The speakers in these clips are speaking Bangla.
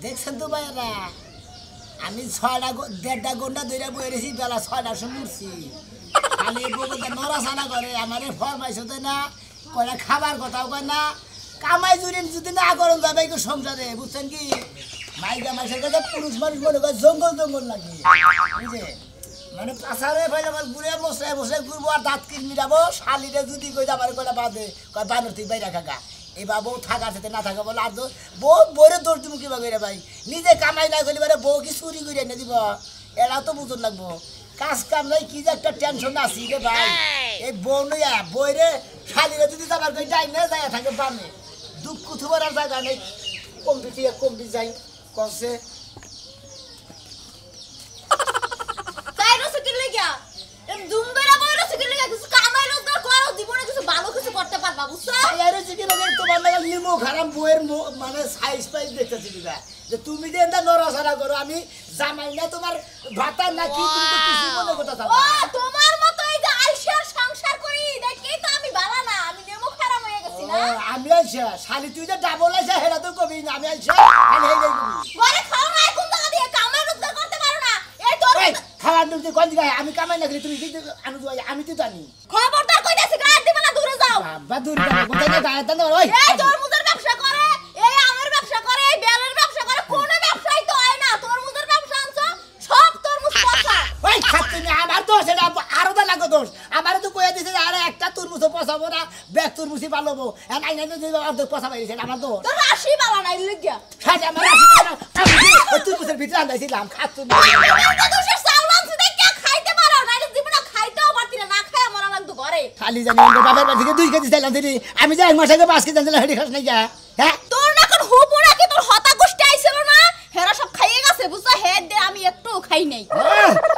দেখছেন তো ভাইরা আমি 6টা 1.5টা ঘন্টা ধরে বয়ে রেছি বেলা 6টার সময় উঠছি খালি বউটা নড়াচড়া করে আমারে ফরমাইছে তো না কয়টা খাবার কথাও কয় না কামাই জুড়ে যদি না করেন যাবে একটু সংসারে বুঝছেন কি মাইকা মাসের কাছে পুরুষ মানুষ মনে করে জঙ্গল জঙ্গল লাগে বুঝে মানে পাশারে ফেলে আমার ঘুরে বসে ঘুরবো আর দাঁত কিল মিটাবো শালিরে যদি কই আমার কয়টা বাদে কয় বানর তুই বাইরে কাকা এবার বউ থাকা সাথে না থাকা বলে আর বউ বইরে দৌড় তুমি কিবা করে ভাই নিজে কামাই না করলে মানে বউ কি চুরি করে এনে দিব এরা তো বুঝুন লাগবো কাজ কাম নাই কি যে একটা টেনশন আছি রে ভাই এই বউ নইয়া বইরে শালিরে যদি যাবার কই ডাইনে যায় থাকে বামে দুঃখ থুবার আর জায়গা নেই কমবি যাই করছে তাই রসে কি লাগা এম দুম ধরে বই রসে কি লাগা কিছু কামাই রোজগার করো জীবনে কিছু ভালো কিছু করতে পারবা বুঝছো আরে কি লাগে তোমার লাগা নিমো খারাপ বইয়ের মানে সাইজ পাইজ দেখতেছি দিবা যে তুমি যে এটা নড়াচড়া করো আমি জামাই না তোমার ভাতা না কি কিন্তু কিছু মনে কথা থাকো ও তোমার মত এই যে আইসার সংসার করি দেখেই তো আমি বালা না আমি নেমো খারাপ হয়ে গেছি না আমি আইসা শালি তুই যে ডাবল আইসা হেরা তো কবি না আমি আইসা আমি হেই যাই কবি ঘরে খাও না কোন টাকা দিয়ে কামাই রোজগার করতে পারো না এই তোর খাওয়ার নুতে কোন দিকে আমি কামাই না করি তুমি কি আমি তো জানি খবরদার কইতাছি গায়ে দিবা না দূরে যাও বাবা দূর যাও কোথায় গায়ে দাও ওই এই তরমুজের ব্যবসা করে এই আমের ব্যবসা করে এই বেলের ব্যবসা করে কোন ব্যবসাই তো হয় না তরমুজের ব্যবসা আনছো সব তরমুজ পচা ওই খাচ্ছি না আমার দোষ এটা আরো দা লাগো দোষ আমার তো কইয়া দিছে আরে একটা তরমুজ পচাবো না ব্যাগ তরমুজই পালবো আর আইনা তো অর্ধেক পচা পাইছে আমার দোষ তোর রাশি বালা নাই লাগিয়া সাথে আমার রাশি না ওই তরমুজের ভিতরে আনদাইছিলাম খাচ্ছি না এটা দোষের চাউল আনছি দেখে খাইতে পারো না এটা জীবনে খাইতেও পারতি না না খায় মরা লাগতো ঘরে খালি জানি আমার বাবার বাড়ি থেকে 2 কেজি চাইলাম দিদি আমি যাই মাস আগে 5 কেজি আনছিলাম হেডি খাস নাই যা হ্যাঁ তোর না কোন হুপুরা কি তোর হতা গোষ্ঠী আইছিল না হেরা সব খাইয়ে গেছে বুঝছো হেড দে আমি একটু খাই নাই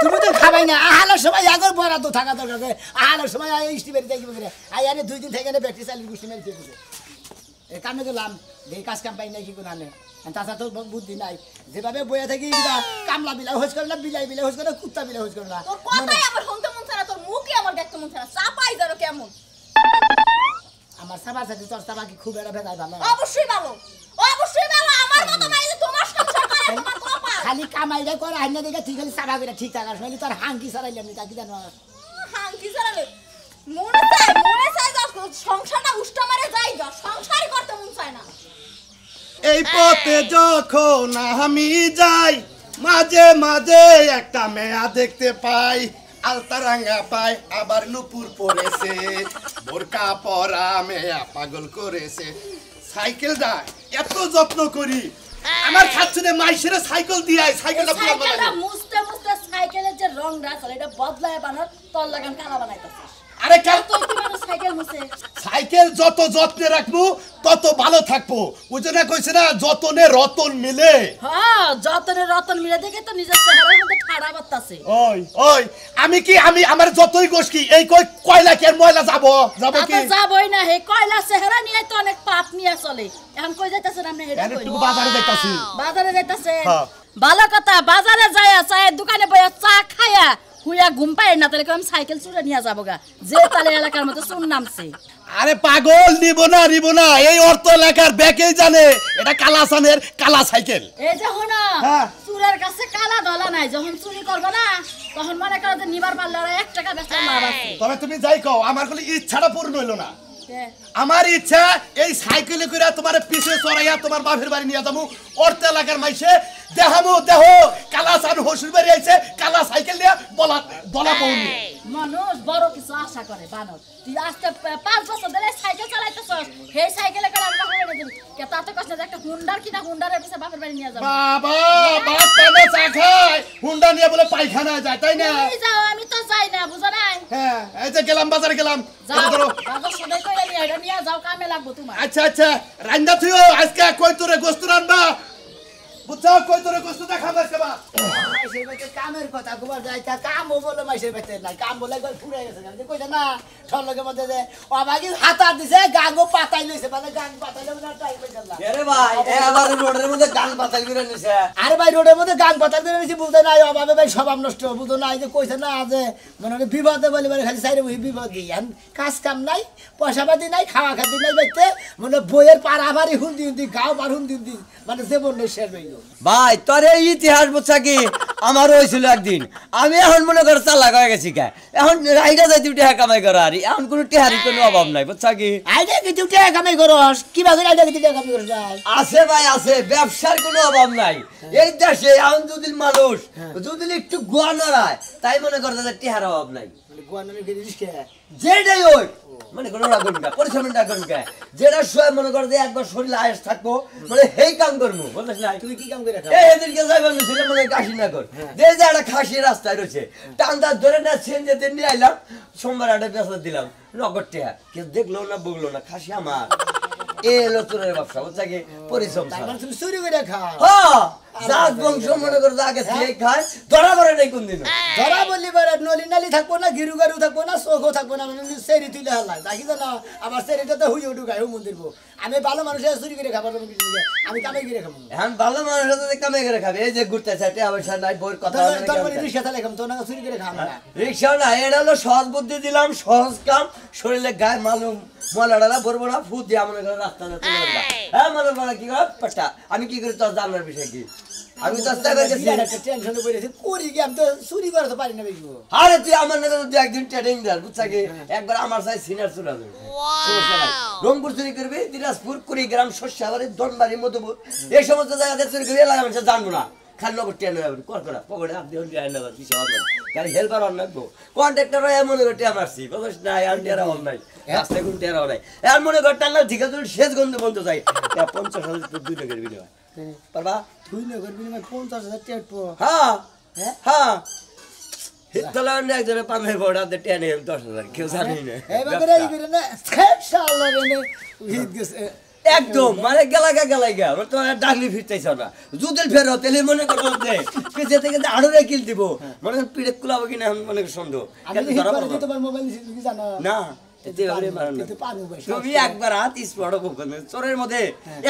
তুমি তো খাবাই না আহালের সময় আগর বরাদ্দ থাকা দরকার আহালের সময় স্টিমের দেখি বলে আই আনে 2 দিন থেকে না ব্যাটারি চালিয়ে গুষ্টি মেরে দিয়েছে এই কামে গেলাম এই কাজ কাম পাই নাই কি করে আনে তাছাড়া তো বুদ্ধি নাই যেভাবে বইয়া থাকি কামলা বিলাই হোজ করে না বিলাই হোজ করে কুত্তা বিলাই হোজ করে না তোর কথাই আমার শুনতে মন চায় না তোর মুখই আমার দেখতে মন চায় না চাপাই যারো কেমন আমার সাবার সাথে তোর সাবা কি খুব একটা ভেদাই ভালো অবশ্যই ভালো আমার মত মাইলে তোমার সংসার করে তোমার কপাল খালি কামাইটা করে আইনা দেখে তুই খালি সাবা করে ঠিক থাকার সময় তোর হাঙ্কি সারাইলাম নি তা কি জানো হাঙ্কি সারালে মনে চায় যা সংসারটা উষ্টা মারে যাই যা সংসারই করতে মন চায় না এই পথে যখন আমি যাই মাঝে মাঝে একটা মেয়া দেখতে পাই আলতারাঙ্গা পাই আবার নুপুর পড়েছে বোরকা পরা মেয়া পাগল করেছে সাইকেল যায় এত যত্ন করি আমার খাচ্ছে মাইসের সাইকেল দিয়ে সাইকেলটা পুরো সাইকেলটা মুছতে সাইকেলের যে রং রাখল এটা বদলায় বানার তল লাগান কালা বানাইতাছে আরে কেন তুই মানুষ সাইকেল মুছে সাইকেল যত যত্নে রাখবো তত ভালো থাকবো ওই জন্য কইছে না যতনে রতন মিলে হ্যাঁ যতনে রতন মিলে দেখে তো নিজের চেহারার মধ্যে ঠাড়া বাতাছে ওই আমি আমার যতই গোস কি এই কয়লা কি আর ময়লা যাব কি যাবই না হে কয়লা চেহারা নিয়ে তো অনেক পাপ নিয়ে চলে এখন কই যাইতাছেন আপনি হেডা কই বাজারে যাইতাছি বাজারে যাইতাছেন হ্যাঁ ভালো কথা বাজারে যায়া চায়ের দোকানে বইয়া চা খায়া হুইয়া ঘুম পায় না তাহলে আমি সাইকেল চুরে নিয়ে যাবো গা যে তালে এলাকার মধ্যে চুন নামছে আরে পাগল নিব না এই অর্থ এলাকার ব্যাকেই জানে এটা কালাসানের কালা সাইকেল এই যে হনো হ্যাঁ। চুরের কাছে কালা দলা নাই যখন চুরি করবে না তখন মনে করো যে নিবার পারলে ওরা 1 টাকা বেচলে লাভ আছে তবে তুমি যাই কও আমার কোনো ইচ্ছাটা পূর্ণ হইল না কে? আমার ইচ্ছা এই সাইকেলে করে তোমার পিছে চড়াইয়া তোমার বাপের বাড়ি নিয়ে যাবো অর্থ এলাকার মাইসে দেহ কালাসান হসুর বাড়ি আইছে কালা সাইকেল নিয়ে দলা বউনি মানুষ বড় কিছু আশা করে বানর তুই আজকে 5 বছর ধরে সাইকেল চালাইতেছস সেই সাইকেলে করে আমি বাপের বাড়ি যাবি কে তাতে কষ্ট যে একটা হুন্ডার কিনা হুন্ডারের পিছে বাপের বাড়ি নিয়ে যাবো বাবা বাপ পানে চা খায় হুন্ডা নিয়ে বলে পায়খানা যায় তাই না তুমি যাও আমি তো যাই না বুঝো নাই হ্যাঁ এই যে গেলাম বাজারে গেলাম যাও ধরো বাজার সদাই কইরা নিয়ে এটা নিয়ে যাও কামে লাগবো তোমার আচ্ছা রান্দা থুইও আজকে কই তোরে গোস্ত রান্না বুঝছো কই তোরে কষ্ট দেখা যাচ্ছে বা মাইশের বাড়িতে কামের কথা গোবার যাইতা কামও বলে মাইশের বাড়িতে নাই কাম বলে একবার ফুরে গেছে আমি কইছে না ঠলকে মধ্যে যে অবাগি হাতা দিছে গাঙ্গো পাতাই লইছে মানে গাং পাতাইলে না টাইম পেছে না আরে ভাই এবার রোডের মধ্যে গান পাতাল করে নিছে আরে ভাই রোডের মধ্যে গাং পাতাই করে নিছি বুঝতে নাই অভাবে ভাই স্বভাব নষ্ট বুঝো নাই যে কইছে না যে মানে বিপদে বলে বলে খালি সাইরে বই বিপদ দিই কাজ কাম নাই পয়সা পাতি নাই খাওয়া খাতি নাই বাইতে মানে বইয়ের পারাবারি হুন্দি হুন্দি গাও পার হুন্দি হুন্দি মানে জীবন নেই শেষ হইল ভাই তোর এই ইতিহাস বুঝছা কি আমার হয়েছিল একদিন আমি এখন মনে করে চালাক হয়ে গেছি কা এখন রাইডা যাই টিহা কামাই করা আর এখন কোনো টিহারি কোনো অভাব নাই বুঝছা কি আইডা কি তুই টাকা কামাই করস কিবা করে আইডা কি টাকা কামাই করস ভাই আছে ভাই আছে ব্যবসার কোনো অভাব নাই এই দেশে এখন যদি মানুষ যদি একটু গোয়া নড়ায় তাই মনে করে তাদের টিহার অভাব নাই গোয়ানের গেলি রিস্কে যেটাই ওই মানে কোনো রাখুন কা পরিশ্রমটা করুন কা যেটা সবাই মনে করে যে একবার শরীরে আয়েস থাকবো মানে সেই কাম করবো বুঝলিস না তুই কি কাম করে খাস এই এদেরকে যাইবার ছিল মনে কাশি না কর যে যে একটা খাসি রাস্তায় রয়েছে টান্দা ধরে না ছেন যেতে নিয়ে আইলাম সোমবার একটা পেঁচা দিলাম নগদ টিয়া কেউ দেখলো না বুগলো না খাসি আমার এ এলো চোরের ব্যবসা বুঝছা কি পরিশ্রম তার ছাড়া। মানে তুমি চুরি করে খাও হ্যাঁ জাত বংশ মনে করে আগে থেকে খায় ধরা পড়ে নাই কোনদিন ধরা বললি বারে নলি নালি থাকবো না গিরু গারু থাকবো না চোখও থাকবো না মানে সেরি তুলে হাল্লা দেখি তো না আমার সেরিটা তো হুই উঠু গায়ে মন্দির আমি ভালো মানুষের চুরি করে খাবার আমি কামাই করে খাবো এখন ভালো মানুষ হতে কামে করে খাবে এই যে ঘুরতে চাইতে অবশ্য নাই বইয়ের কথা তোর মানে রিক্সা চালাই খাম তো না চুরি করে খাবো না রিক্সা না এটা হলো সহজ বুদ্ধি দিলাম সহজ কাম শরীরে গায়ে মালুম মলাডালা ভরবো না ফু দিয়া মনে করে রাস্তা হ্যাঁ মনে করে কি করে পাটা আমি কি করি তোর জানার বিষয় কি আমি তো টেনশনে পড়েছি করি কি আমি তো চুরি করে তো পারি না বেশি আরে তুই আমার নাকি তুই একদিন ট্রেনিং দেন বুঝছা কি একবার আমার সাথে সিনিয়র চলে যাবে রংপুর চুরি করবি দিনাজপুর কুড়িগ্রাম শস্যাবাড়ি দনবাড়ি মধুপুর এই সমস্ত জায়গাতে চুরি করবি এলাকা মানুষের জানবো না খালি নগর ট্রেন হবে কর করা পকেটে আপনি নেবার কিছু হবে না গাড়ি হেল্পার অন রাখবো কন্ট্রাক্টর এমন করে টিয়া মারছি বুঝছ না আর টিয়ারা অন নাই রাস্তায় কোন টিয়ারা নাই এর মনে কর টান্না ঠিক আছে শেষ গন্ধ বন্ধ চাই 50,000 দুইটা করবি না পারবা তুই না করবি না 50,000 টাকা পো হ্যাঁ হ্যাঁ তাহলে একজনে পামের বড়া টেনে 10,000 কেউ জানি না এবারে এই করে না ইনশাআল্লাহ রে হিট গেছে একদম মানে গেলাগা আমার তো ডাকলি ফিরতেছ না জুদেল ফেরো তেলে মনে করবো যে পিছে থেকে যে আড়রে কিল দিব মনে পিড়ে কুলাবো কিনা মনে সন্দেহ আমি হিট করে দিই তোমার মোবাইল কি জানো না এতে এবারে মারন না কিন্তু পারবো ভাই তুমি একবার হাত স্পট করবে চোরের মধ্যে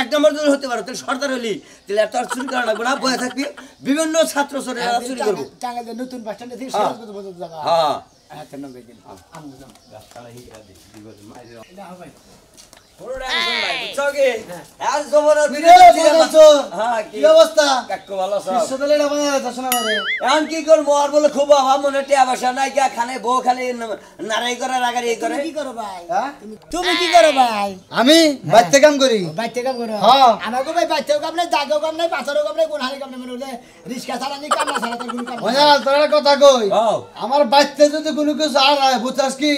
এক নম্বর যদি হতে পারো তাহলে সর্দার হলি তাহলে এত আর চুরি করা লাগবে না বয়ে থাকবি বিভিন্ন ছাত্র চোরেরা চুরি করবো টাঙ্গাইলে নতুন বাস স্ট্যান্ডে থেকে শেষ করতে বলতে যাবা হ্যাঁ হ্যাঁ তো নবে দিন আমু যাম না ভাই পুরো টেনশন নাই বুঝছো কি আজ জবরের কি অবস্থা কাকু ভালো সব বিশ্ববিদ্যালয়ে না বানায় যাস না রে এখন কি করবো আর বলে খুব অভাব মনে টিয়া বাসা নাই গা খানে বউ খালি নারাই করে রাগারি করে তুমি কি করো ভাই হ্যাঁ? তুমি কি করো ভাই আমি বাইতে কাম করি বাইতে কাম করো হ্যাঁ। আমাকে ভাই বাইতেও কাম নাই দাগেও কাম নাই পাথরেও কাম নাই কোন হালি কাম নাই মানে রিস্কা চালানি কাম না চালাতে কোন কাম নাই মজা তোর একটা কথা কই হ্যাঁ। আমার বাইতে যদি কোনো কিছু আর হয় বুঝছস কি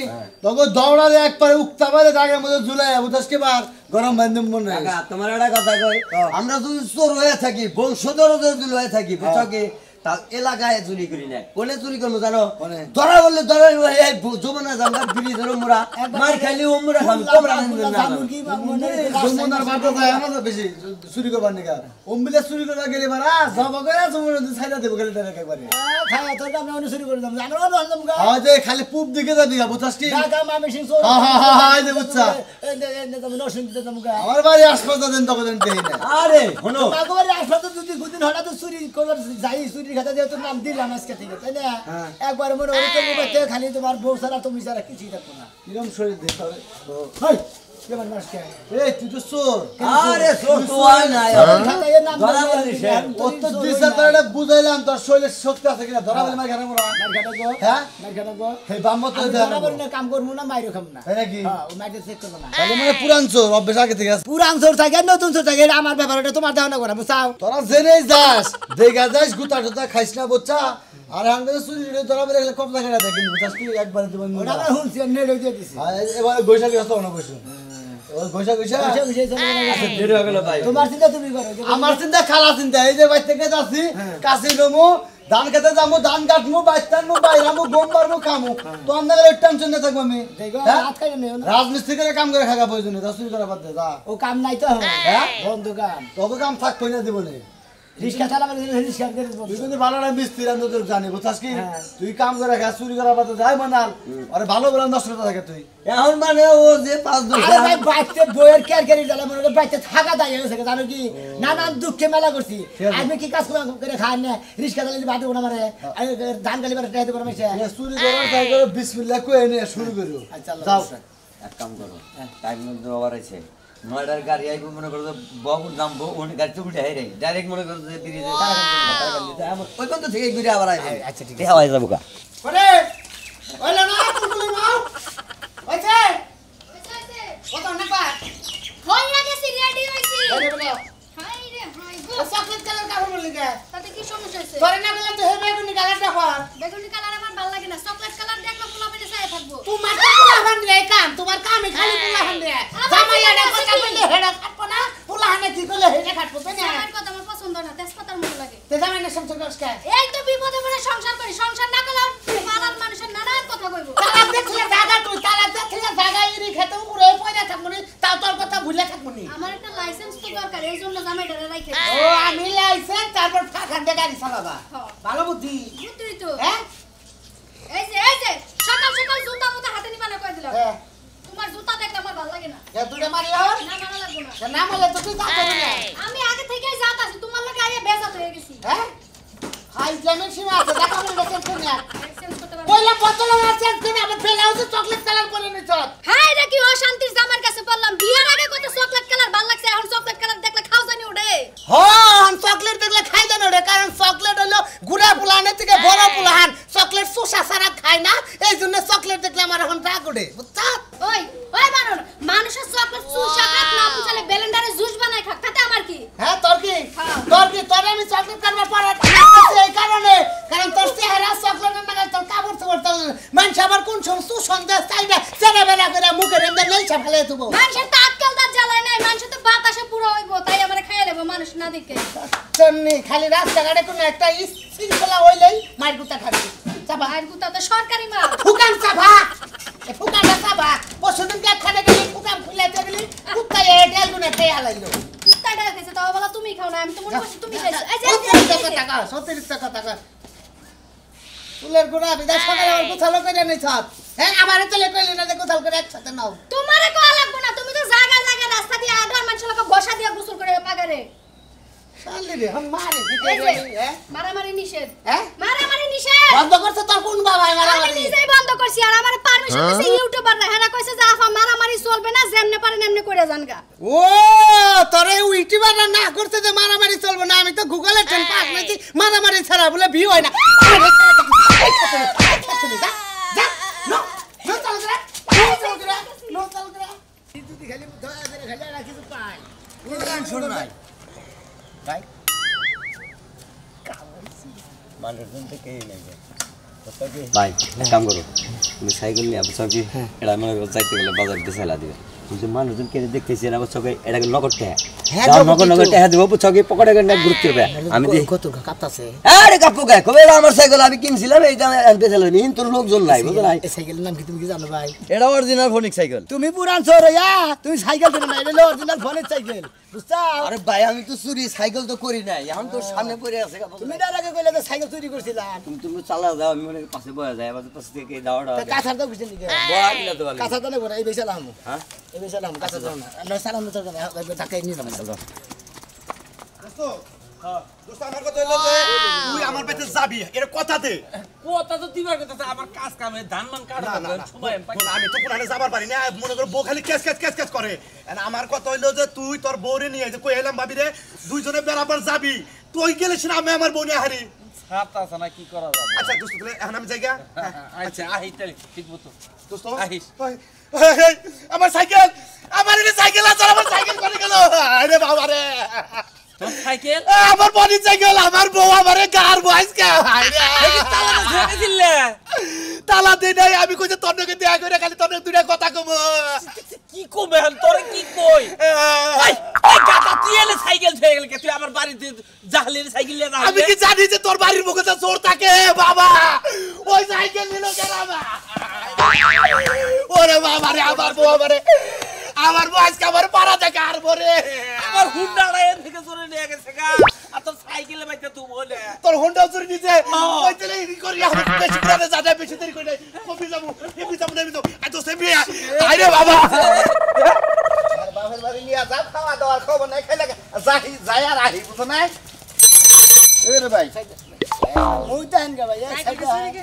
তখন দৌড়ালে একবারে উক্তা পারে দাগের মধ্যে ঝুলে বুঝছস কি বার গরম বান্ধব মনে হয় কাকা তোমার একটা কথা কই আমরা যদি চোর হয়ে থাকি বংশধর যদি হয়ে থাকি বুঝছো কি তা এলাকায় চুরি করি না কোনে চুরি করবো জানো কোনে? ধরা বললে ধরা যমুনা জানলা বিড়ি ধরো মোরা মার খাইলে ও মোরা খাম তোমরা না মুরগি বা মনে জন্মদার বাটা যায় আমার তো বেশি চুরি করবার নিকা অম্বিলে চুরি করবা গেলে মারা সব করে জমুনা ছাইরা দেব গেলে ডাইরেক্ট একবারে খাওয়া তোর কাম না শুরু করে দাম জানো না জানো মুগা হ্যাঁ যে খালি পুপ দিকে যাবি গা বুঝছস কি ঢাকা মামি সিং সো হ্যাঁ, এই যে বুঝছা। তুমি নসুন দিতে মুগা আমার বাড়ি হাসপাতাল দেন তখন দেই না আরে শোনো মাগবারে হাসপাতাল যদি দুদিন হঠাৎ চুরি করবার যাই চুরি খাতা দিয়ে তোর নাম দিলাম আজকে থেকে তাই না একবার মনে হলো তোর মুখে খালি তোমার বউ সারা তুমি সারা কিছুই থাকবো না কিরম শরীর দেখতে হবে হাই কেমন মাসকে এই তুই তো চোর আরে চোর তো হয় না খাতায় নাম ধরা বলি সে ও তো দিশা তোর এটা বুঝাইলাম তোর শরীরে শক্তি আছে কিনা ধরা বলে মার ঘরে মোরা হ্যাঁ হে বাম্মা তো কাম করবো না মাইরো খাম না তাই নাকি হ্যাঁ ও মাইরে চেক করবো না তাহলে মানে পুরান চোর অভ্যাস আগে থেকে আছে পুরান চোর থাকে নতুন চোর থাকে এটা আমার ব্যাপার এটা তোমার ধারণা করা বুঝাও তোরা জেনে যাস দেখা যাস গুতা টুতা খাইস না বুঝছা আর হান করে চুরি ধরা বলে কবজা করে দেয় কিন্তু বুঝছস কি একবার দিবেন ওটা আমার হুনছি আমি নেড়ে দিয়ে দিছি এবারে গৈসা গেছ না বসু ওই গৈসা গৈসা দেরি হয়ে গেল ভাই তোমার চিন্তা তুমি করো আমার চিন্তা খালা চিন্তা এই যে বাইর থেকে যাচ্ছি কাশি নমু ধান খেতে যাবো ধান কাটমু বাইতামু বাইরামু গম মারমু খামু তো আপনাদের ওই টেনশন না থাকবো আমি দেখো হ্যাঁ? হাত খাই না রাজমিস্ত্রি করে কাম করে খাওয়া প্রয়োজন নেই চুরি করা বাদ দে যা ও কাম নাই তো হ্যাঁ? বন্ধ কাম তোকে কাম থাকবো না জীবনে রিক্সা চালাবে রিক্সা করে তুই কিন্তু ভালো না মিস্ত্রি আমি তোর জানি বুঝছস কি তুই কাম করে খা চুরি করা বাদ যাই মানাল আরে ভালো বলে নষ্ট করতে থাকে তুই এখন মানে ও যে 5-10 আরে ভাই বাইতে বইয়ের কেয়ার দিলাম মনে বাইতে থাকা দাই গেছে জানো কি নানান দুঃখে মেলা করছি আমি কি কাজ করে খাই না রিক্সা চালালে বাদে ওনা মারে ধান গালি বারে টাইতে করে মেছে চুরি করার তাই করে বিসমিল্লাহ কই নে শুরু করো যাও এক কাম করো টাইম মধ্যে ওভার আছে 9টার গাড়ি আইবো মনে করো বহু নামবো ওনে গাড়িতে উঠে আইরে ডাইরেক্ট মনে করো যে ব্রিজে টাকা ওই কোন থেকে ঘুরে আবার আইবে আচ্ছা ঠিক আছে হাওয়াই যাবো কা ওরে ওইলা না তুলতুলি নাও ওইছে কত না পা হইয়া গেছি রেডি হইছি ওরে বলো হাই রে হাই গো চকলেট কালার কাপড় বলি কে তাতে কি সমস্যা হইছে তোরে না বললাম তো হেবে গুনি কালারটা কর বেগুনি কালার আমার ভালো লাগে না চকলেট কালার দেখলে পোলা পেটে চাই থাকবো তোমার তো পোলাহান রে কাম তোমার কামে খালি পোলাহান রে জামাইয়াটা কথা বললে হেডা কাটবো না পোলাহানে কি করলে হেডা কাটবো তাই না আমার কথা আমার পছন্দ না তেজপাতার মতো লাগে তে জামাইনা সংসার করছ কে এই তো বিপদে পড়ে সংসার করি সংসার না করলে পাড়ার মানুষের নানান কথা কইবো তালাক দেখলে জায়গা তুই তালাক দেখলে জায়গা ইরি খেতে উপরে পয়রা থাকবো নি তাও তোর কথা ভুলে থাকবো নি আমার একটা লাইসেন্স তো দরকার এই জন্য জামাইটারে রাইখে ও আমি লাইসেন্স তারপর ফাঁকান দিয়ে গাড়ি চালাবা হ্যাঁ। ভালো বুদ্ধি বুঝতেই তো হ্যাঁ এই যে সকাল সকাল জুতা মুতা হাতে নিবানা কই দিলাম হ্যাঁ তোমার জুতা দেখলে আমার ভালো লাগে না এ দুটো মারি হর না ভালো লাগবে না না বলে তো তুই যাতে না আমি আগে থেকেই জাত আছি তোমার লগে আইয়া বেজাত হয়ে গেছি হ্যাঁ হাই জামের সীমা আছে দেখা মনে গেছে শুনে লাইসেন্স করতে পারবো কইলা বোতল আছে তুমি আমার ফেলাউছে চকলেট কালার করে নিছ হাই রে কি অশান্তির জামার কাছে পড়লাম বিয়ার আগে কত চকলেট কালার ভালো লাগছে এখন চকলেট কালার দেখলে খাও জানি ওঠে হন চকলেট দেখলে খাই দেন ওরে কারণ চকলেট হলো গুড়া পুলাহান থেকে বড় পুলাহান চকলেট সুসা সারা খায় না এই জন্য চকলেট দেখলে আমার এখন রাগ ওঠে বুঝছা ওই ওই বানর মানুষের চকলেট চুষা খাক না মুছালে ব্লেন্ডারে জুস বানায় খাক তাতে আমার কি হ্যাঁ তোর কি তোর আমি চকলেট কাটবার পরে এই কারণে কারণ তোর চেহারা চকলেটের নাগাল তোর কাপড় চোপড় তোর মানুষ আবার কোন সময় সুসন্দেহ চাইবে চেনা বেলা করে মুখের এমনি নেইছা ফেলে দেবো মানুষের তো আজকাল তার জ্বালায় নাই মানুষের তো বাতাসে পুরো হইব তাই আমারে খাইয়ে দেবো মানুষ না দেখে তেমনি খালি রাস্তাঘাটে কোনো একটা শৃঙ্খলা হইলেই মায়ের গুতা খাবি চাপা আর গুতা তো সরকারি মাল ফুকান চাপা ফুকানটা চাপা পরশুদিন একখানে গেলি ফুকান খুলাইতে গেলি কুত্তায় ডেল গুনে খেয়ে হালাইলো কুত্তাটা খেয়েছে তাও বলা তুমি খাও না আমি তো মনে করছি তুমি খাইছো এই যে সত্যি টাকা ফুলের গোড়া বিদায় সকালে আমার গোছালো করে নিছ হ্যাঁ আমার চলে কইলি না যে গোছাল করে একসাথে নাও তোমারে কোয়া লাগবে না তুমি তো জায়গা জায়গা রাস্তা দিয়ে আধার মানুষের লোক বসা দিয়ে গোসল করে পাগারে শালি রে হন মারে দিতে এই যে, গেলি হ্যাঁ মারামারি নিষেধ হ্যাঁ মারামারি নিষেধ বন্ধ করছে তোর কোন বাবা আমি মারামারি নিজেই বন্ধ করছি আর আমার পারমিশন দিছে ইউটিউবার না হেরা কইছে যে আফা মারামারি চলবে না যেমনে পারেন এমনি করে জানগা ও তোরে ইউটিউবার না করতে যে মারামারি চলবে না আমি তো গুগলে টেন পাস নিয়েছি মারামারি ছাড়া বলে ভিউ হয় না শোন নাই ভাই মানুষজন থেকে নাই ভাই এক কাম করো তুমি সাইকেল নিয়ে বুঝছো কি এটা মনে করো যাইতে গেলে বাজার দিয়ে চালা দিবে কিন্তু মানুষজন কে দেখতেছি না বুঝছো কি এটাকে নগরতে হ্যাঁ নগর টাকা দিব বুঝছো কি পকেটে করে ঘুরতে হবে আমি দেখি কত কাপতাছে আরে কাপু গায় কবে আমার সাইকেল আমি কিনছিলাম এই দামে আনতে চাইলো নি তোর লোকজন নাই বুঝছো না এই সাইকেলের নাম কি তুমি কি জানো ভাই এটা অরিজিনাল ফোনিক সাইকেল তুমি পুরান সরয়া তুমি সাইকেল দিন না এটা অরিজিনাল ফোনের সাইকেল বুঝছো আরে ভাই আমি তো চুরি সাইকেল তো করি নাই এখন তোর সামনে পড়ে আছে তুমি তার আগে কইলে যে সাইকেল চুরি করছিলাম তুমি চালা যাও আমি মনে পাশে বয়ে যায় আবার পাশে থেকে দাওড়া তা কাছার দাও কিছু নিকে বয়া দিলা তো ভালো কাছার দাও না এই বেশালাম হ্যাঁ এই বেশালাম কাছার দাও না নয় সালাম তো তাকে নিয়ে নাও দোস্ত দোস্ত আমার কথা হলো যে তুই আমার পেতে যাবি এর কথা দে কথা তো দিবার কথা আছে, আমার কাজ কামে ধান মান কাটা না, না, না। সময় আমি পাই শোন, আমি তো কোনখানে যাবার পারি না মনে করো বউ খালি ক্যাচ করে আর আমার কথা হইলো যে তুই তোর বউরে নিয়ে যে কই এলাম ভাবি রে দুইজনে বেড়াবার যাবি তুই গেলিস না আমি আমার বউ নিয়ে হারি ছাড় আছে না কি করা যাবে আচ্ছা দোস্ত তাহলে এখন আমি জায়গা আচ্ছা আহি তাহলে ঠিক মতো দোস্ত আহিস। আমার সাইকেল আমার এই সাইকেল আছে আমার সাইকেল করে গেল আরে বাবা রে তোর সাইকেল আমার বডি সাইকেল আমার বউ আমারে কার বয়স কে আরে তালা ঝেড়ে দিলে তালা দে নাই আমি কইতে তোর নাকি দেয়া করে খালি তোর দুইটা কথা কব কি কবে হন তোরে কি কই এই এই গাটা তুই এলে সাইকেল হয়ে গেল কে তুই আমার বাড়িতে জাহলের সাইকেল নিয়ে আমি কি জানি যে তোর বাড়ির মুখে তো চোর থাকে বাবা ওই সাইকেল নিল কেন ওরে বাবা রে আমার বউ আমার বয়স কে আমার পাড়া থেকে আর বরে আমার হুন্ডাটা এর থেকে চলে নিয়ে গেছে গা আর তোর সাইকেল সাইকেলে বাইতে তুই বলে তোর হোন্ডা চুরি দিছে ওই তেলে ই করি আমি বেশি করে যা বেশি দেরি করে কপি যাবো এমনি যাবো আই তো সেমি আইরে বাবা আর বাপের বাড়ি নিয়ে যা খাওয়া দাওয়ার খবর নাই খাইলে যাই আর আহি বুঝো না এ রে ভাই ওই তো হেনকা ভাই এক সাইডে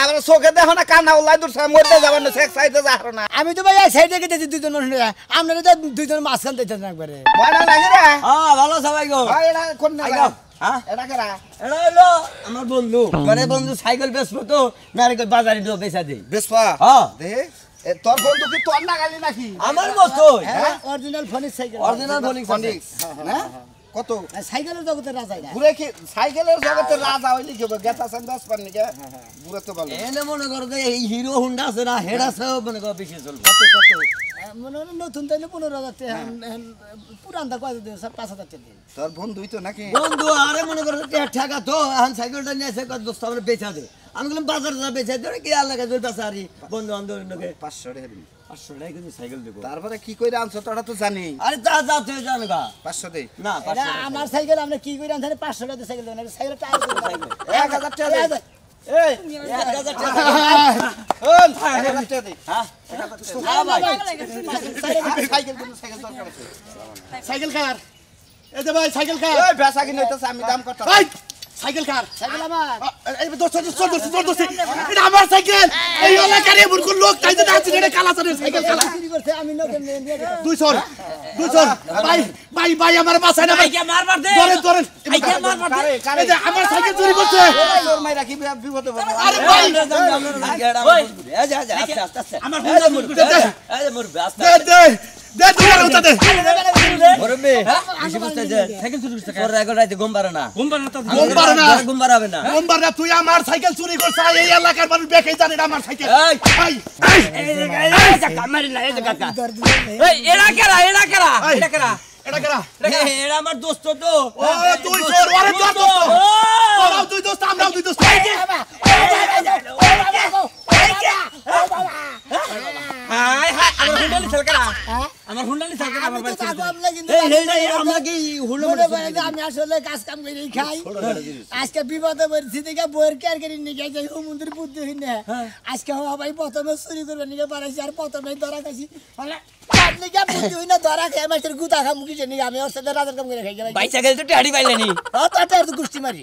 এবার চোখে দেখো না কান্না উল্লাই দূর মরতে যাবেন না সেক সাইডে যা না আমি তো ভাই এক সাইডে গেছি দুইজন মানুষ আপনারা তো দুইজন মাঝখান দিতেন একবারে ময়না লাগে রে ভালো সবাই গো ভাই এটা কোন না হ্যাঁ এটা কেরা এটা হলো আমার বন্ধু মানে বন্ধু সাইকেল বেচবো তো নারিকেল বাজারে তো বেচা দেই বেসপা হ্যাঁ দে তোর বন্ধু কি তোর না গালি নাকি আমার মতো অরিজিনাল ফোনিক সাইকেল অরিজিনাল ফোনিক ফনিক্স হ্যাঁ কত সাইকেলের জগতের রাজাই না ঘুরে কি সাইকেলের জগতে রাজা হইলি কি গেতা সেন 10 পান নিকে ঘুরে তো ভালো এনে মনে করো যে এই হিরো হুন্ডা আছে না হেড আছে মনে করো বেশি চলবে কত কত মনে হয় নতুন তাইলে 15,000 টাকা পুরানটা কত দিন 5,000 টাকা দিন তোর বন্ধুই তো নাকি বন্ধু আরে মনে করো ঠেকা তো এখন সাইকেলটা নিয়ে এসে কত দোস্ত আমরা বেচা দে আমি বললাম বাজারে যা বেচা দে কি আল্লাহ কাছে বেচারি বন্ধু বান্ধব লোকে 500 টাকা দিবি 500 টাকা কিন্তু সাইকেল দেবো তারপরে কি কইরা আনছ তোরা তো জানি আরে যা যা তুই জান গা 500 দেই না এটা আমার সাইকেল আমরা কি করে আনতে 500 টাকা সাইকেল দেন সাইকেল টায়ার 1000 টাকা দে এই 1000 টাকা ওন 1000 টাকা দে হ্যাঁ সাইকেল কিন্তু সাইকেল দরকার আছে সাইকেল কার এই যে ভাই সাইকেল কার এই বেচা কিনে হইতাছে আমি দাম কত এই সাইকেল কার সাইকেল আমার এই দোস্ত এটা আমার সাইকেল এই এলাকার এমন কোন লোক তাই যে আছে এটা কালা চলে সাইকেল কালা চুরি করতে আমি নতুন নিয়ে দিতাম 200 ভাই আমার বাসায় না ভাই আইকে মারবার দে ধরেন আইকে মারবার দে এই যে আমার সাইকেল চুরি করছে তোর মাইরা কি বিপদে পড়বে আরে ভাই আমার হুন্ডা চুরি করছে দে তোমার উঠা দে সাইকেল চুরি করছে গোমবার না তুই আমার সাইকেল চুরি করছিস এই এলাকার মানুষ বেকাই জানে না আমার সাইকেল ভাই এই এরা কেরা এটা কেরা এরা আমার দোস্ত তো ও তুই চোর ওরে তোর দোস্ত তোরাও তুই দোস্ত আমরাও তুই দোস্ত হাই হাই আমার হুন্ডা লিছাল কেরা আমার হুন্ডা লিছাল কেরা আমার আমি তো বাড়ি তাকো আমলা কিন্তু আমরা কি হুলো মনে করে যে আমি আসলে কাজ কাম করে খাই আজকে বিপদে পড়ছি দেখে বইয়ের কেয়ার করে নিয়ে যাই হুমন্দির বুদ্ধি হই না আজকে হওয়া ভাই প্রথমে চুরি করবে নিয়ে পারাইছি আর প্রথমে ধরা খাইছি আপনি কে বুদ্ধি হই না ধরা খাই মাছের গুতা খাম কিছু নিয়ে আমি ওর সাথে রাজার কাম করে খাই ভাই সাইকেল তো টাড়ি পাইলেনি তাতে আর তো গুষ্টি মারি